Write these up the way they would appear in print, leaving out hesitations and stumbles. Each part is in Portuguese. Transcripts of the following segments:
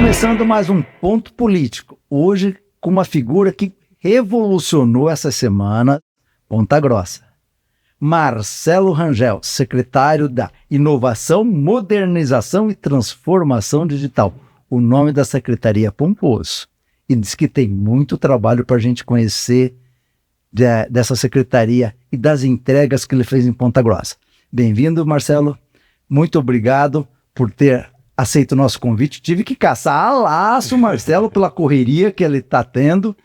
começando mais um Ponto Político, hoje com uma figura que revolucionou essa semana Ponta Grossa. Marcelo Rangel, secretário da Inovação, Modernização e Transformação Digital. O nome da secretaria é pomposo e diz que tem muito trabalho para a gente conhecer dessa secretaria e das entregas que ele fez em Ponta Grossa. Bem-vindo, Marcelo. Muito obrigado por ter aceito o nosso convite. Tive que caçar a laço, Marcelo, pela correria que ele está tendo.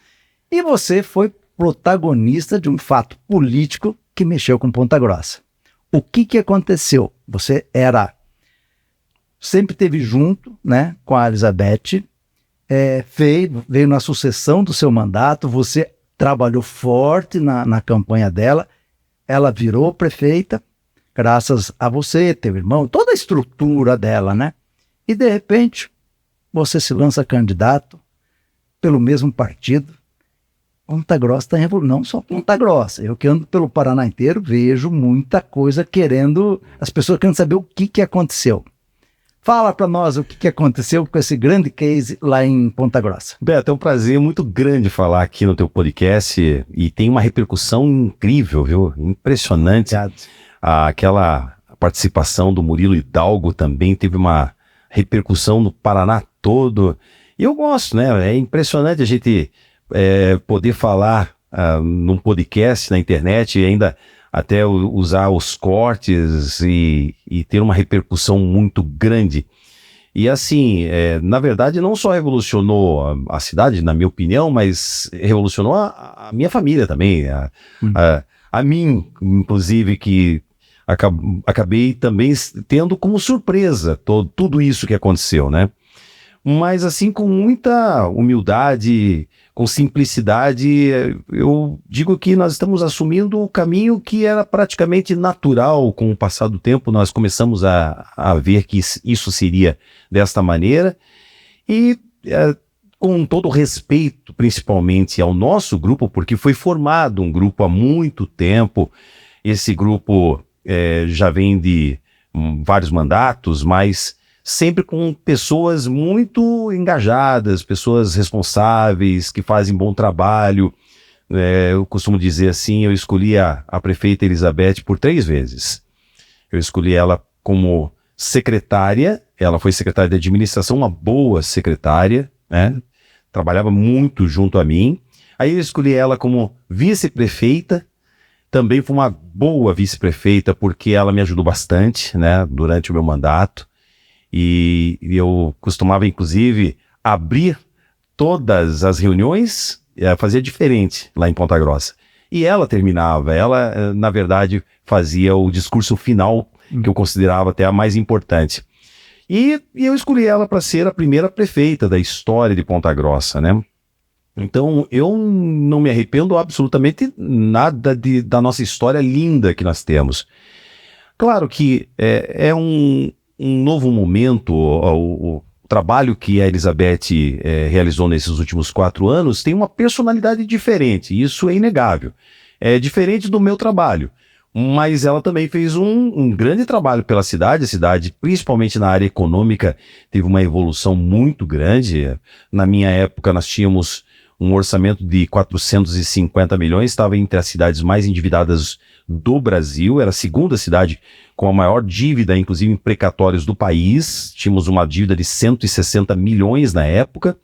E você foi protagonista de um fato político que mexeu com Ponta Grossa. O que aconteceu? Você sempre esteve junto, né, com a Elizabeth, veio na sucessão do seu mandato, você trabalhou forte na campanha dela, ela virou prefeita, graças a você, teu irmão, toda a estrutura dela, né? E de repente, você se lança candidato pelo mesmo partido. Ponta Grossa está revolucionando, não só Ponta Grossa. Eu que ando pelo Paraná inteiro, vejo muita coisa as pessoas querendo saber o que aconteceu. Fala para nós o que aconteceu com esse grande case lá em Ponta Grossa. Beto, é um prazer muito grande falar aqui no teu podcast e tem uma repercussão incrível, viu? Impressionante. Obrigado. Aquela participação do Murilo Hidalgo também teve uma repercussão no Paraná todo. E eu gosto, né? É impressionante a gente poder falar num podcast na internet e ainda até usar os cortes e ter uma repercussão muito grande. E assim, na verdade, não só revolucionou a cidade, na minha opinião, mas revolucionou a minha família também. A mim, inclusive, que acabei também tendo como surpresa tudo isso que aconteceu, né? Mas assim, com muita humildade, com simplicidade, eu digo que nós estamos assumindo o caminho que era praticamente natural. Com o passar do tempo, nós começamos a ver que isso seria desta maneira. E com todo respeito, principalmente ao nosso grupo, porque foi formado um grupo há muito tempo. Esse grupo já vem de vários mandatos, mas sempre com pessoas muito engajadas, pessoas responsáveis, que fazem bom trabalho. Eu costumo dizer assim, eu escolhi a prefeita Elizabeth por 3 vezes. Eu escolhi ela como secretária, ela foi secretária de administração, uma boa secretária, né? Trabalhava muito junto a mim. Aí eu escolhi ela como vice-prefeita, também foi uma boa vice-prefeita, porque ela me ajudou bastante, né, durante o meu mandato. E eu costumava, inclusive, abrir todas as reuniões, fazia diferente lá em Ponta Grossa. E ela terminava, ela, na verdade, fazia o discurso final, que eu considerava até a mais importante. E eu escolhi ela para ser a primeira prefeita da história de Ponta Grossa, né? Então, eu não me arrependo absolutamente nada da nossa história linda que nós temos. Claro que é um novo momento. O trabalho que a Elizabeth realizou nesses últimos 4 anos tem uma personalidade diferente, isso é inegável. É diferente do meu trabalho, mas ela também fez um grande trabalho pela cidade. A cidade, principalmente na área econômica, teve uma evolução muito grande. Na minha época, nós tínhamos um orçamento de 450 milhões, estava entre as cidades mais endividadas do Brasil, era a segunda cidade com a maior dívida, inclusive em precatórios do país. Tínhamos uma dívida de 160 milhões na época,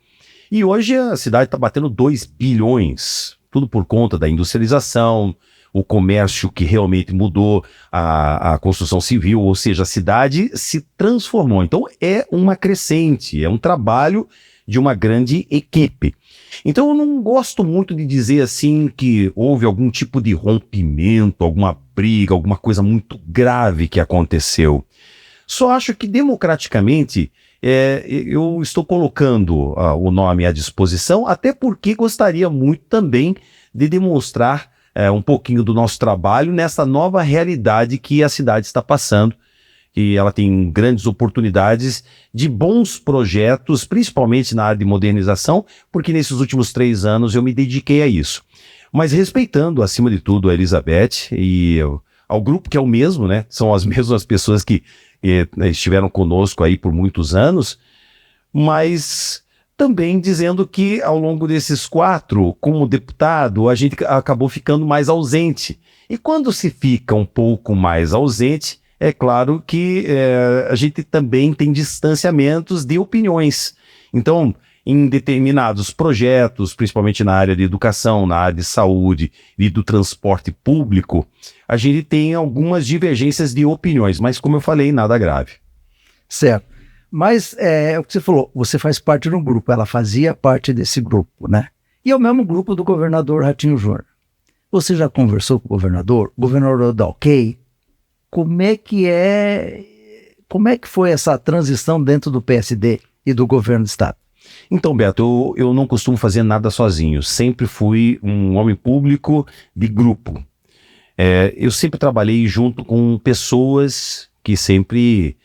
e hoje a cidade está batendo 2 bilhões, tudo por conta da industrialização, o comércio que realmente mudou, a construção civil, ou seja, a cidade se transformou. Então é uma crescente, é um trabalho de uma grande equipe. Então eu não gosto muito de dizer assim que houve algum tipo de rompimento, alguma briga, alguma coisa muito grave que aconteceu. Só acho que democraticamente eu estou colocando o nome à disposição, até porque gostaria muito também de demonstrar um pouquinho do nosso trabalho nessa nova realidade que a cidade está passando. E ela tem grandes oportunidades de bons projetos, principalmente na área de modernização, porque nesses últimos 3 anos eu me dediquei a isso. Mas respeitando, acima de tudo, a Elizabeth e ao grupo, que é o mesmo, né? São as mesmas pessoas que estiveram conosco aí por muitos anos, mas também dizendo que ao longo desses 4, como deputado, a gente acabou ficando mais ausente. E quando se fica um pouco mais ausente, é claro que a gente também tem distanciamentos de opiniões. Então, em determinados projetos, principalmente na área de educação, na área de saúde e do transporte público, a gente tem algumas divergências de opiniões, mas como eu falei, nada grave. Certo. Mas o que você falou, você faz parte de um grupo, ela fazia parte desse grupo, né? E é o mesmo grupo do governador Ratinho Júnior. Você já conversou com o governador? O governador dá ok? Como é que foi essa transição dentro do PSD e do governo do estado? Então, Beto, eu não costumo fazer nada sozinho. Sempre fui um homem público de grupo. Eu sempre trabalhei junto com pessoas que sempre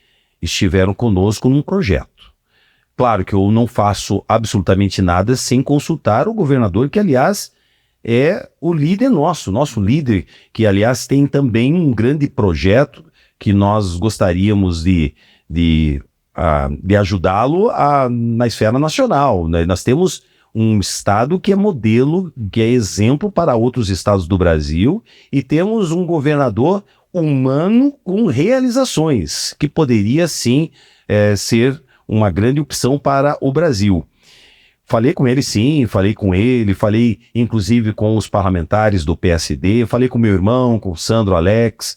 estiveram conosco num projeto. Claro que eu não faço absolutamente nada sem consultar o governador, que, aliás, é o líder nosso líder, que, aliás, tem também um grande projeto que nós gostaríamos de ajudá-lo na esfera nacional, né? Nós temos um estado que é modelo, que é exemplo para outros estados do Brasil, e temos um governador humano com realizações, que poderia sim ser uma grande opção para o Brasil. Falei com ele sim, falei inclusive com os parlamentares do PSD, falei com meu irmão, com o Sandro Alex,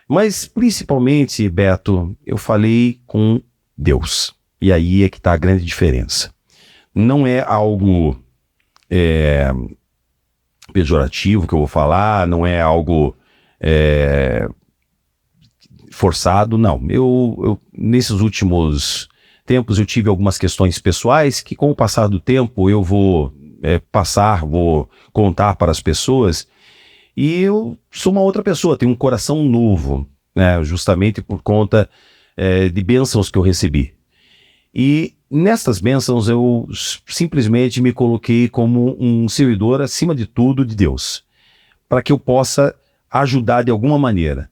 mas principalmente, Beto, eu falei com Deus. E aí é que está a grande diferença. Não é algo pejorativo que eu vou falar, não é algo forçado, não. Eu nesses últimos tempos eu tive algumas questões pessoais que, com o passar do tempo, eu vou vou contar para as pessoas, e eu sou uma outra pessoa, tenho um coração novo, né, justamente por conta de bênçãos que eu recebi. E nessas bênçãos eu simplesmente me coloquei como um servidor, acima de tudo, de Deus, para que eu possa ajudar de alguma maneira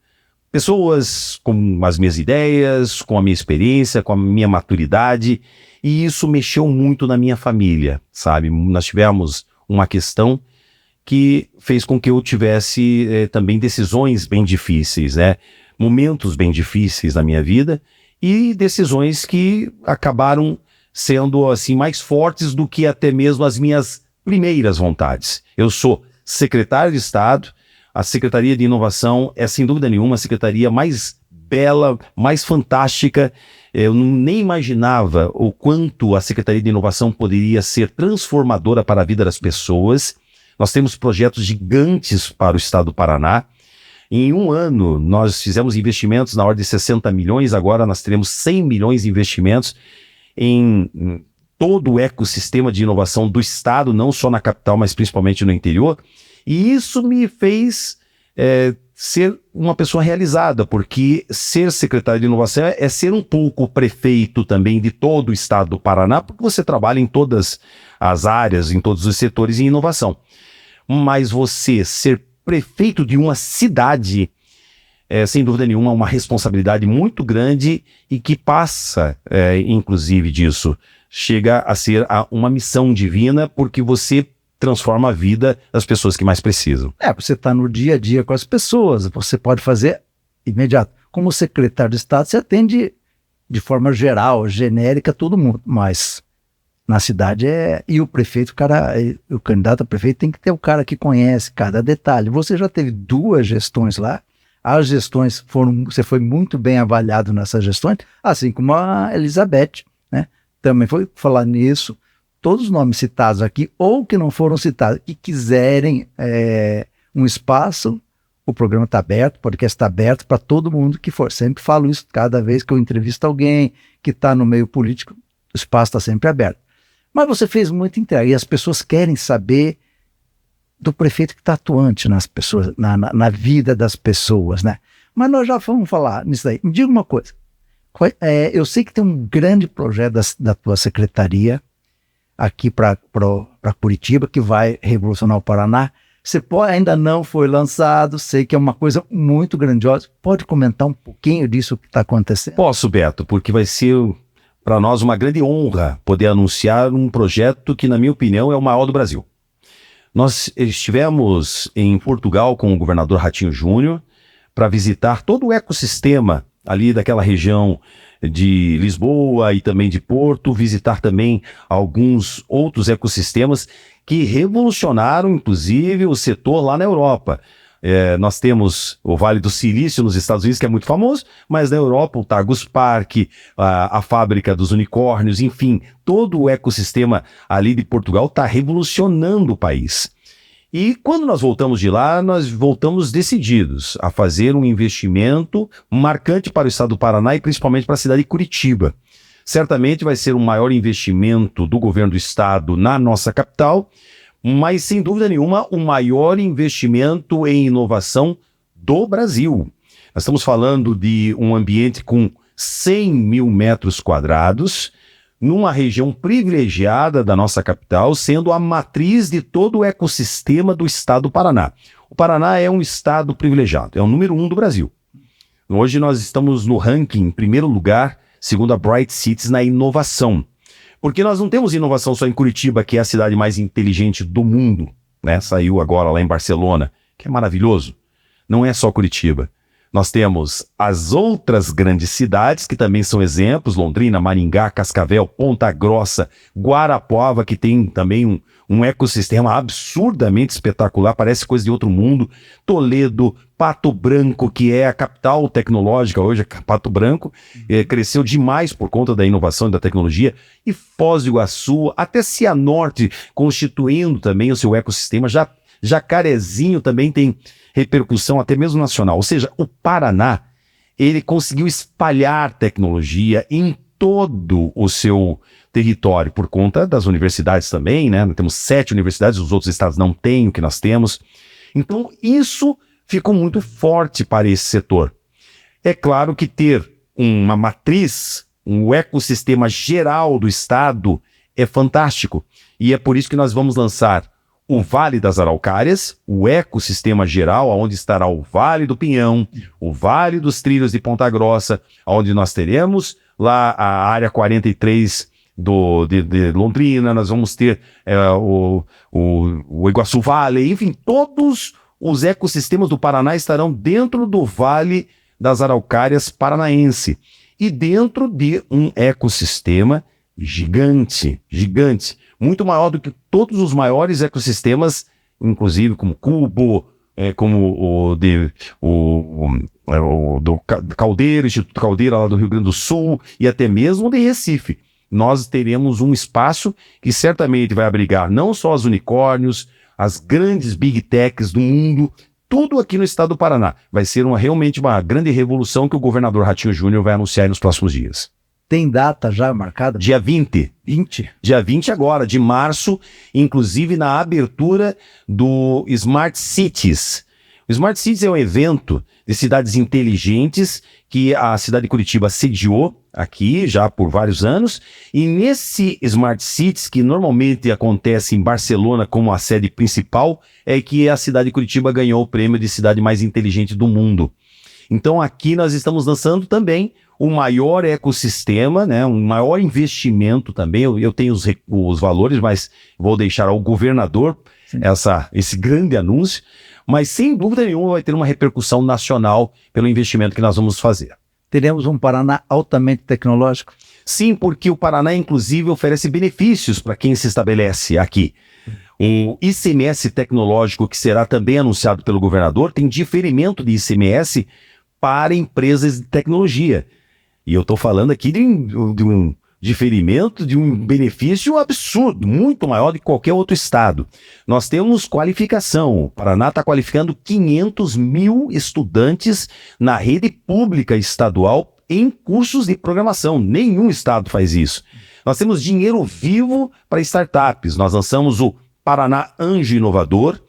pessoas com as minhas ideias, com a minha experiência, com a minha maturidade, e isso mexeu muito na minha família, sabe? Nós tivemos uma questão que fez com que eu tivesse também decisões bem difíceis, né? Momentos bem difíceis na minha vida, e decisões que acabaram sendo assim mais fortes do que até mesmo as minhas primeiras vontades. Eu sou secretário de Estado. A Secretaria de Inovação é, sem dúvida nenhuma, a secretaria mais bela, mais fantástica. Eu nem imaginava o quanto a Secretaria de Inovação poderia ser transformadora para a vida das pessoas. Nós temos projetos gigantes para o estado do Paraná. Em um ano, nós fizemos investimentos na ordem de 60 milhões, agora nós teremos 100 milhões de investimentos em todo o ecossistema de inovação do estado, não só na capital, mas principalmente no interior. E isso me fez ser uma pessoa realizada, porque ser secretário de inovação é ser um pouco prefeito também de todo o estado do Paraná, porque você trabalha em todas as áreas, em todos os setores de inovação. Mas você ser prefeito de uma cidade sem dúvida nenhuma, uma responsabilidade muito grande e que passa, inclusive disso, chega a ser uma missão divina, porque você transforma a vida das pessoas que mais precisam. Você está no dia a dia com as pessoas, você pode fazer imediato. Como secretário de Estado, você atende de forma geral, genérica, todo mundo, mas na cidade e o prefeito, o candidato a prefeito tem que ter o cara que conhece cada detalhe. Você já teve 2 gestões lá, as gestões você foi muito bem avaliado nessas gestões, assim como a Elizabeth, né? Também foi falar nisso. Todos os nomes citados aqui, ou que não foram citados, que quiserem um espaço, o programa está aberto, o podcast está aberto para todo mundo que for. Sempre falo isso cada vez que eu entrevisto alguém que está no meio político, o espaço está sempre aberto. Mas você fez muita entrega, e as pessoas querem saber do prefeito que está atuante nas pessoas, na vida das pessoas, né? Mas nós já vamos falar nisso daí. Me diga uma coisa, eu sei que tem um grande projeto da tua secretaria, aqui para Curitiba, que vai revolucionar o Paraná. Ainda não foi lançado, sei que é uma coisa muito grandiosa. Pode comentar um pouquinho disso que está acontecendo? Posso, Beto, porque vai ser para nós uma grande honra poder anunciar um projeto que, na minha opinião, é o maior do Brasil. Nós estivemos em Portugal com o governador Ratinho Júnior para visitar todo o ecossistema ali daquela região de Lisboa e também de Porto, visitar também alguns outros ecossistemas que revolucionaram, inclusive, o setor lá na Europa. Nós temos o Vale do Silício nos Estados Unidos, que é muito famoso, mas na Europa o Tagus Park, a fábrica dos unicórnios, enfim, todo o ecossistema ali de Portugal está revolucionando o país. E quando nós voltamos de lá, nós voltamos decididos a fazer um investimento marcante para o estado do Paraná e principalmente para a cidade de Curitiba. Certamente vai ser o maior investimento do governo do estado na nossa capital, mas sem dúvida nenhuma o maior investimento em inovação do Brasil. Nós estamos falando de um ambiente com 100 mil metros quadrados, numa região privilegiada da nossa capital, sendo a matriz de todo o ecossistema do estado do Paraná. O Paraná é um estado privilegiado, é o número 1 do Brasil. Hoje nós estamos no ranking em primeiro lugar, segundo a Bright Cities, na inovação. Porque nós não temos inovação só em Curitiba, que é a cidade mais inteligente do mundo, né? Saiu agora lá em Barcelona, que é maravilhoso. Não é só Curitiba. Nós temos as outras grandes cidades, que também são exemplos, Londrina, Maringá, Cascavel, Ponta Grossa, Guarapuava, que tem também um ecossistema absurdamente espetacular, parece coisa de outro mundo, Toledo, Pato Branco, que é a capital tecnológica hoje, Pato Branco, cresceu demais por conta da inovação e da tecnologia, e Foz do Iguaçu, até Cianorte, constituindo também o seu ecossistema, Jacarezinho também tem repercussão até mesmo nacional. Ou seja, o Paraná, ele conseguiu espalhar tecnologia em todo o seu território, por conta das universidades também, né? Nós temos 7 universidades, os outros estados não têm o que nós temos. Então, isso ficou muito forte para esse setor. É claro que ter uma matriz, um ecossistema geral do estado é fantástico. E é por isso que nós vamos lançar o Vale das Araucárias, o ecossistema geral, onde estará o Vale do Pinhão, o Vale dos Trilhos de Ponta Grossa, onde nós teremos lá a área 43 de Londrina, nós vamos ter o Iguaçu Vale, enfim, todos os ecossistemas do Paraná estarão dentro do Vale das Araucárias paranaense e dentro de um ecossistema gigante, muito maior do que todos os maiores ecossistemas, inclusive como Cubo, como o do Caldeira, Instituto Caldeira lá do Rio Grande do Sul e até mesmo de Recife. Nós teremos um espaço que certamente vai abrigar não só os unicórnios, as grandes big techs do mundo, tudo aqui no estado do Paraná. Vai ser realmente uma grande revolução que o governador Ratinho Júnior vai anunciar nos próximos dias. Tem data já marcada? Dia 20. 20? Dia 20 agora, de março, inclusive na abertura do Smart Cities. O Smart Cities é um evento de cidades inteligentes que a cidade de Curitiba sediou aqui já por vários anos. E nesse Smart Cities, que normalmente acontece em Barcelona como a sede principal, é que a cidade de Curitiba ganhou o prêmio de cidade mais inteligente do mundo. Então aqui nós estamos lançando também o maior ecossistema, né, um maior investimento também. Eu tenho os valores, mas vou deixar ao governador esse grande anúncio. Mas sem dúvida nenhuma vai ter uma repercussão nacional pelo investimento que nós vamos fazer. Teremos um Paraná altamente tecnológico? Sim, porque o Paraná, inclusive, oferece benefícios para quem se estabelece aqui. O ICMS tecnológico, que será também anunciado pelo governador, tem diferimento de ICMS para empresas de tecnologia. E eu estou falando aqui de um diferimento, de um benefício absurdo, muito maior do que qualquer outro estado. Nós temos qualificação. O Paraná está qualificando 500 mil estudantes na rede pública estadual em cursos de programação. Nenhum estado faz isso. Nós temos dinheiro vivo para startups. Nós lançamos o Paraná Anjo Inovador,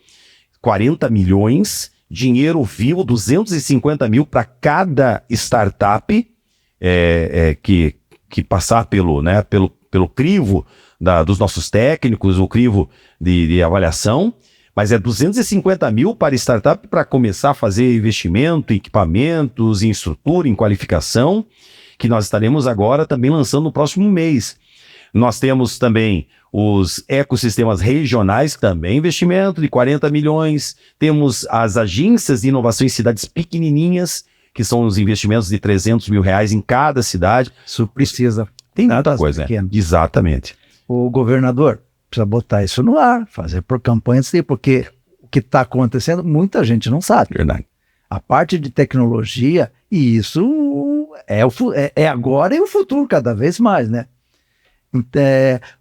40 milhões, dinheiro vivo, 250 mil para cada startup que passar pelo crivo dos nossos técnicos, o crivo de avaliação, mas é 250 mil para startup para começar a fazer investimento em equipamentos, em estrutura, em qualificação, que nós estaremos agora também lançando no próximo mês. Nós temos também os ecossistemas regionais, também investimento de 40 milhões. Temos as agências de inovação em cidades pequenininhas, que são os investimentos de R$300 mil em cada cidade. Isso precisa. Tem muita coisa, né? Exatamente. O governador precisa botar isso no ar, fazer por campanhas, porque o que está acontecendo, muita gente não sabe. Verdade. A parte de tecnologia, e isso é agora e o futuro cada vez mais, né?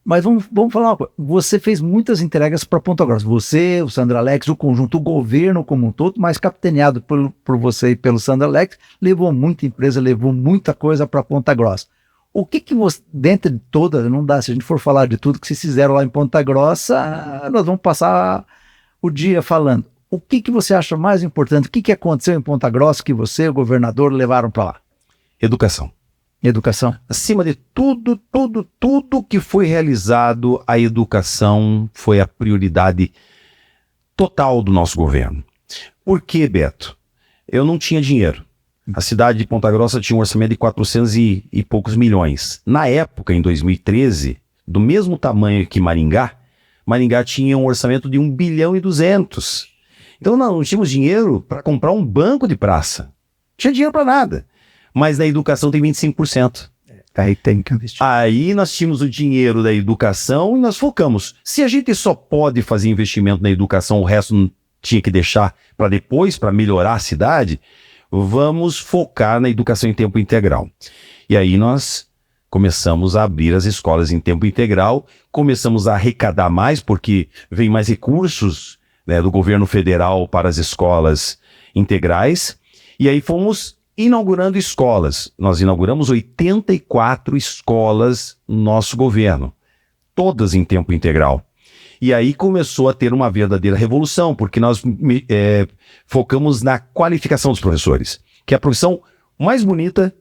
Mas vamos falar uma coisa. Você fez muitas entregas para Ponta Grossa. Você, o Sandro Alex, o conjunto, o governo como um todo, mas capitaneado por você e pelo Sandro Alex, levou muita empresa, levou muita coisa para Ponta Grossa. O que você, dentro de toda, não dá, se a gente for falar de tudo que vocês fizeram lá em Ponta Grossa, nós vamos passar o dia falando. O que você acha mais importante? O que aconteceu em Ponta Grossa que você, o governador, levaram para lá? Educação. Educação. Acima de tudo que foi realizado, a educação foi a prioridade total do nosso governo. Por quê, Beto? Eu não tinha dinheiro. A cidade de Ponta Grossa tinha um orçamento de 400 e poucos milhões. Na época, em 2013, do mesmo tamanho que Maringá tinha um orçamento de 1 bilhão e 200. Então nós não tínhamos dinheiro para comprar um banco de praça. Não tinha dinheiro para nada. Mas na educação tem 25%. Aí tem que investir. Aí nós tínhamos o dinheiro da educação e nós focamos. Se a gente só pode fazer investimento na educação, o resto não tinha que deixar para depois, para melhorar a cidade, vamos focar na educação em tempo integral. E aí nós começamos a abrir as escolas em tempo integral, começamos a arrecadar mais, porque vem mais recursos, né, do governo federal para as escolas integrais, e aí fomos inaugurando escolas. Nós inauguramos 84 escolas no nosso governo, todas em tempo integral. E aí começou a ter uma verdadeira revolução, porque nós focamos na qualificação dos professores, que a profissão mais bonita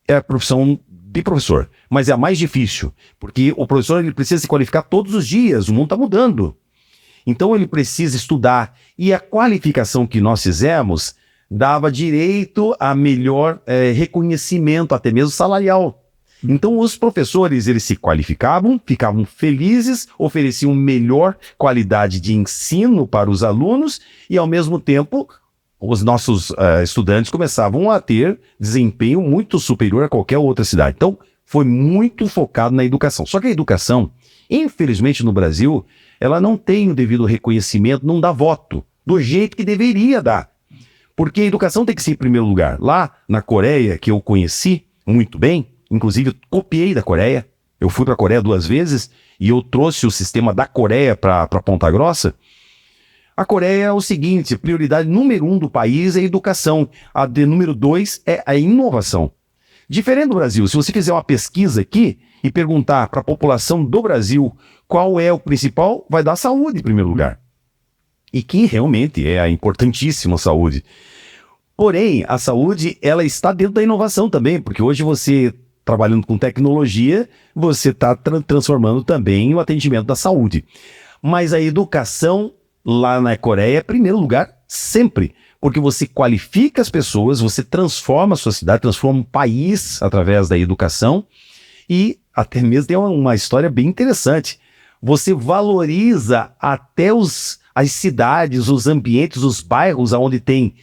é a profissão de professor, mas é a mais difícil, porque o professor ele precisa se qualificar todos os dias, o mundo está mudando. Então ele precisa estudar, e a qualificação que nós fizemos dava direito a melhor reconhecimento, até mesmo salarial. Então os professores, eles se qualificavam, ficavam felizes, ofereciam melhor qualidade de ensino para os alunos e, ao mesmo tempo, os nossos estudantes começavam a ter desempenho muito superior a qualquer outra cidade. Então, foi muito focado na educação. Só que a educação, infelizmente no Brasil, ela não tem o devido reconhecimento, não dá voto, do jeito que deveria dar. Porque a educação tem que ser em primeiro lugar. Lá na Coreia, que eu conheci muito bem, inclusive eu copiei da Coreia, eu fui para a Coreia 2 vezes e eu trouxe o sistema da Coreia para Ponta Grossa. A Coreia é o seguinte, a prioridade número 1 do país é a educação, a de número 2 é a inovação. Diferente do Brasil, se você fizer uma pesquisa aqui e perguntar para a população do Brasil qual é o principal, vai dar saúde em primeiro lugar. E que realmente é a importantíssima saúde. Porém, a saúde, ela está dentro da inovação também, porque hoje você, trabalhando com tecnologia, você está transformando também o atendimento da saúde. Mas a educação lá na Coreia é primeiro lugar sempre, porque você qualifica as pessoas, você transforma a sua cidade, transforma um país através da educação, e até mesmo tem uma história bem interessante. Você valoriza até as cidades, os ambientes, os bairros onde tem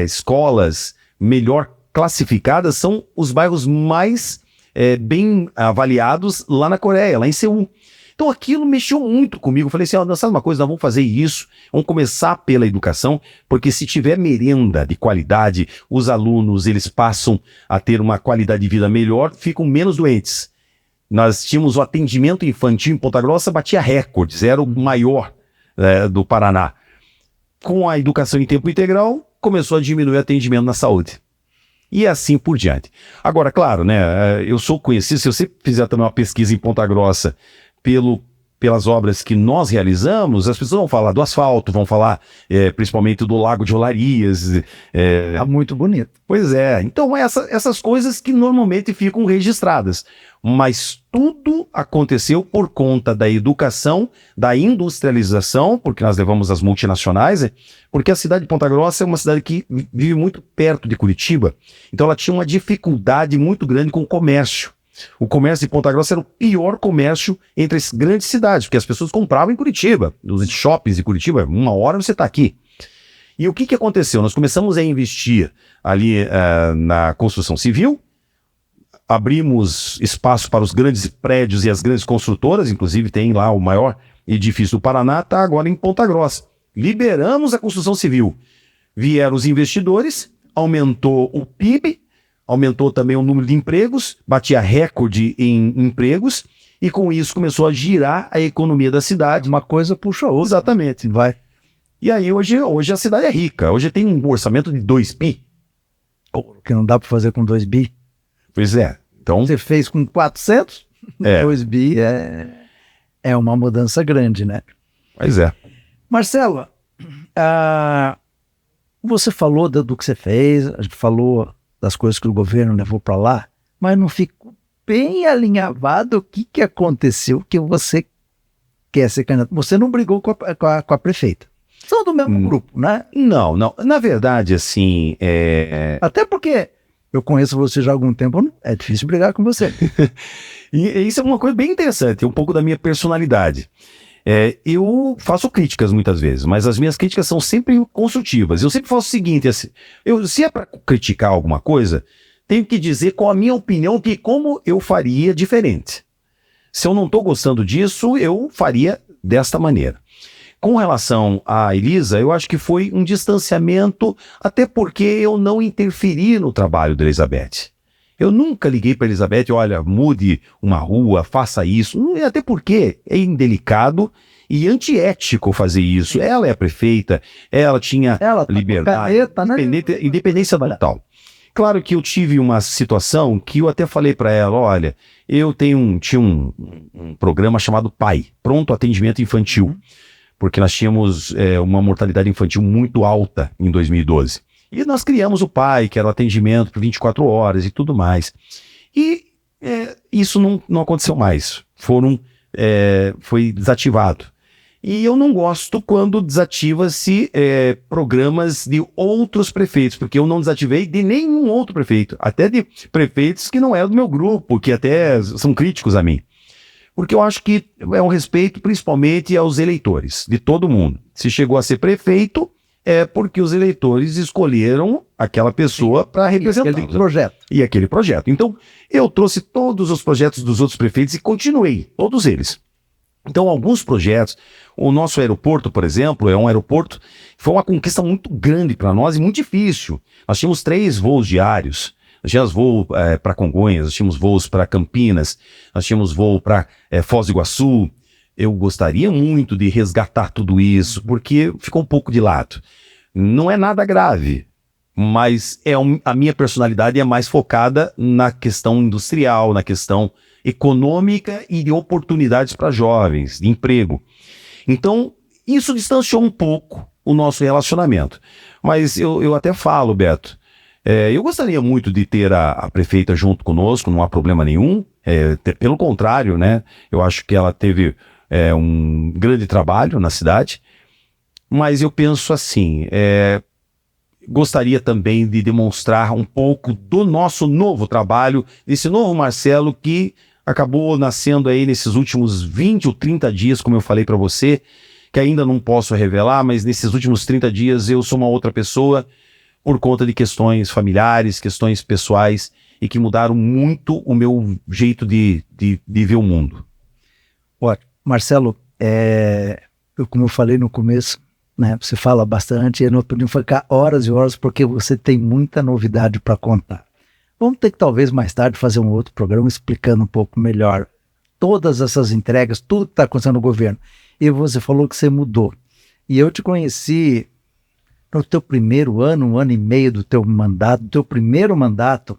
escolas melhor classificadas, são os bairros mais bem avaliados lá na Coreia, lá em Seul. Então aquilo mexeu muito comigo. Eu falei assim, sabe uma coisa, nós vamos fazer isso, vamos começar pela educação, porque se tiver merenda de qualidade, os alunos eles passam a ter uma qualidade de vida melhor, ficam menos doentes. Nós tínhamos o atendimento infantil em Ponta Grossa, batia recordes, era o maior do Paraná. Com a educação em tempo integral, começou a diminuir o atendimento na saúde. E assim por diante. Agora, claro, né, eu sou conhecido, se você fizer também uma pesquisa em Ponta Grossa, pelo pelas obras que nós realizamos, as pessoas vão falar do asfalto, vão falar principalmente do Lago de Olarias. Tá muito bonito. Pois é, então essas coisas que normalmente ficam registradas, mas tudo aconteceu por conta da educação, da industrialização, porque nós levamos as multinacionais, porque a cidade de Ponta Grossa é uma cidade que vive muito perto de Curitiba, então ela tinha uma dificuldade muito grande com o comércio. O comércio de Ponta Grossa era o pior comércio entre as grandes cidades, porque as pessoas compravam em Curitiba, nos shoppings de Curitiba, uma hora você está aqui. E o que aconteceu? Nós começamos a investir ali na construção civil, abrimos espaço para os grandes prédios e as grandes construtoras, inclusive tem lá o maior edifício do Paraná, está agora em Ponta Grossa. Liberamos a construção civil, vieram os investidores, aumentou o PIB, aumentou também o número de empregos, batia recorde em empregos, e com isso começou a girar a economia da cidade. Uma coisa puxa a outra. Exatamente. Vai. E aí hoje a cidade é rica, hoje tem um orçamento de 2 bi. Que não dá para fazer com 2 bi. Pois é. Então, você fez com 400, 2 bi é uma mudança grande, né? Pois é. Marcelo, você falou do que você fez, a gente falou das coisas que o governo levou para lá, mas não ficou bem alinhavado o que aconteceu que você quer ser candidato. Você não brigou com a prefeita. São do mesmo grupo, né? Não. Na verdade, assim... Até porque eu conheço você já há algum tempo, é difícil brigar com você. E isso é uma coisa bem interessante, um pouco da minha personalidade. Eu faço críticas muitas vezes, mas as minhas críticas são sempre construtivas. Eu sempre faço o seguinte, assim, se é para criticar alguma coisa, tenho que dizer qual a minha opinião, que como eu faria diferente. Se eu não estou gostando disso, eu faria desta maneira. Com relação à Elisa, eu acho que foi um distanciamento, até porque eu não interferi no trabalho da Elizabeth. Eu nunca liguei para a Elizabeth, olha, mude uma rua, faça isso, até porque é indelicado e antiético fazer isso. Ela é a prefeita, ela tinha liberdade, independência total. Claro que eu tive uma situação que eu até falei para ela, olha, eu tinha um programa chamado PAI, Pronto Atendimento Infantil, porque nós tínhamos uma mortalidade infantil muito alta em 2012. E nós criamos o PAI, que era o atendimento por 24 horas e tudo mais. E isso não aconteceu mais. Foi desativado. E eu não gosto quando desativa-se programas de outros prefeitos, porque eu não desativei de nenhum outro prefeito, até de prefeitos que não eram do meu grupo, que até são críticos a mim. Porque eu acho que é um respeito principalmente aos eleitores, de todo mundo. Se chegou a ser prefeito, é porque os eleitores escolheram aquela pessoa para representar. E aquele projeto. Então, eu trouxe todos os projetos dos outros prefeitos e continuei, todos eles. Então, alguns projetos, o nosso aeroporto, por exemplo, é um aeroporto que foi uma conquista muito grande para nós e muito difícil. Nós tínhamos 3 voos diários. Nós tínhamos voo para Congonhas, nós tínhamos voos para Campinas, nós tínhamos voo para Foz do Iguaçu. Eu gostaria muito de resgatar tudo isso, porque ficou um pouco de lado. Não é nada grave, mas a minha personalidade é mais focada na questão industrial, na questão econômica e de oportunidades para jovens, de emprego. Então, isso distanciou um pouco o nosso relacionamento. Mas eu até falo, Beto, eu gostaria muito de ter a prefeita junto conosco, não há problema nenhum. Pelo contrário, né? Eu acho que ela teve um grande trabalho na cidade, mas eu penso assim, gostaria também de demonstrar um pouco do nosso novo trabalho, desse novo Marcelo que acabou nascendo aí nesses últimos 20 ou 30 dias, como eu falei para você, que ainda não posso revelar, mas nesses últimos 30 dias eu sou uma outra pessoa, por conta de questões familiares, questões pessoais, e que mudaram muito o meu jeito de ver o mundo. Ótimo. Marcelo, como eu falei no começo, né, você fala bastante, e nós podemos ficar horas e horas, porque você tem muita novidade para contar. Vamos ter que talvez mais tarde fazer um outro programa explicando um pouco melhor todas essas entregas, tudo que está acontecendo no governo. E você falou que você mudou. E eu te conheci no teu primeiro ano, 1 ano e meio do teu mandato, do teu primeiro mandato,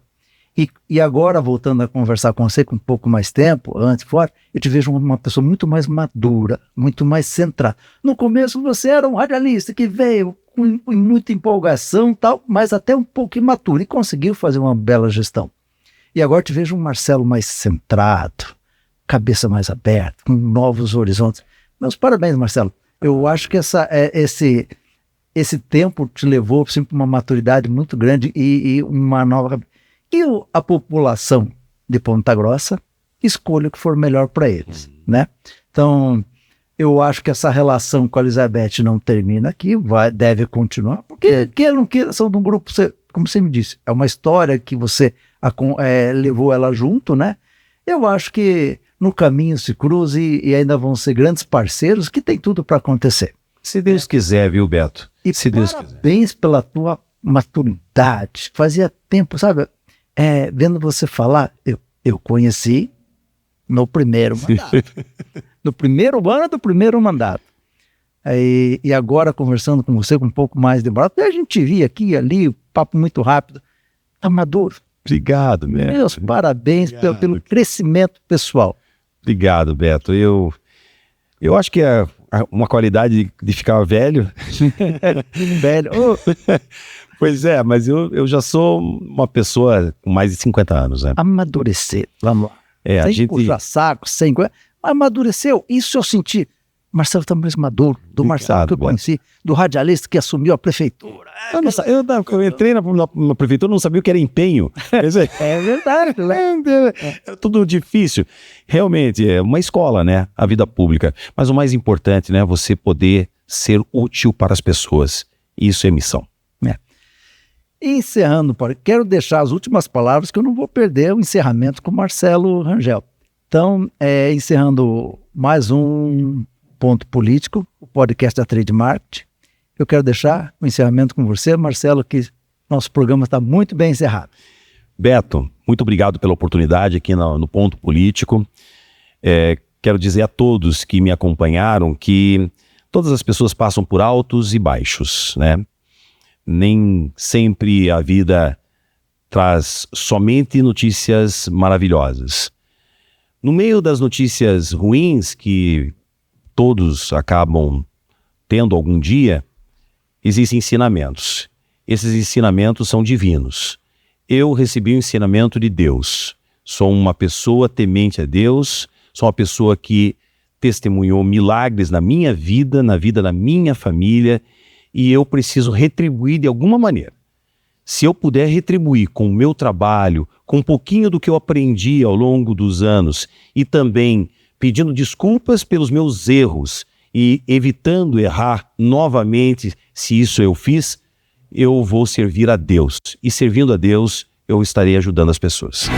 E agora, voltando a conversar com você com um pouco mais tempo, antes, fora, eu te vejo uma pessoa muito mais madura, muito mais centrada. No começo você era um radialista que veio com muita empolgação e tal, mas até um pouco imaturo e conseguiu fazer uma bela gestão. E agora te vejo um Marcelo mais centrado, cabeça mais aberta, com novos horizontes. Meus parabéns, Marcelo. Eu acho que esse tempo te levou para uma maturidade muito grande e uma nova... E a população de Ponta Grossa escolhe o que for melhor para eles, né? Então, eu acho que essa relação com a Elizabeth não termina aqui, deve continuar, porque queira ou não queira, são de um grupo, como você me disse, é uma história que você levou ela junto, né? Eu acho que no caminho se cruza e ainda vão ser grandes parceiros, que tem tudo para acontecer. Se Deus quiser, viu, Beto? E se Deus quiser. Parabéns pela tua maturidade. Fazia tempo, sabe? Vendo você falar, eu conheci no primeiro mandato. No primeiro ano do primeiro mandato. E agora, conversando com você com um pouco mais de demorado, a gente via aqui e ali, papo muito rápido. Tá maduro. Obrigado, Beto. Meus parabéns pelo crescimento pessoal. Obrigado, Beto. Eu acho que é uma qualidade de ficar velho. Velho. Pois é, mas eu já sou uma pessoa com mais de 50 anos, né? Amadurecer, vamos lá. Sem puxar saco, sem... Amadureceu, isso eu senti. Marcelo está mais maduro, do Marcelo que eu conheci, do radialista que assumiu a prefeitura. Eu entrei na prefeitura, não sabia o que era empenho. É verdade, né? É tudo difícil. Realmente, é uma escola, né? A vida pública. Mas o mais importante, né? Você poder ser útil para as pessoas. Isso é missão. E encerrando, quero deixar as últimas palavras, que eu não vou perder o encerramento com o Marcelo Rangel. Então, encerrando mais um Ponto Político, o podcast da Trade Market. Eu quero deixar o encerramento com você, Marcelo, que nosso programa está muito bem encerrado. Beto, muito obrigado pela oportunidade aqui no Ponto Político. Quero dizer a todos que me acompanharam que todas as pessoas passam por altos e baixos, né? Nem sempre a vida traz somente notícias maravilhosas. No meio das notícias ruins que todos acabam tendo algum dia, existem ensinamentos. Esses ensinamentos são divinos. Eu recebi o ensinamento de Deus. Sou uma pessoa temente a Deus, sou uma pessoa que testemunhou milagres na minha vida, na vida da minha família, e eu preciso retribuir de alguma maneira. Se eu puder retribuir com o meu trabalho, com um pouquinho do que eu aprendi ao longo dos anos e também pedindo desculpas pelos meus erros e evitando errar novamente, se isso eu fiz, eu vou servir a Deus. E servindo a Deus, eu estarei ajudando as pessoas.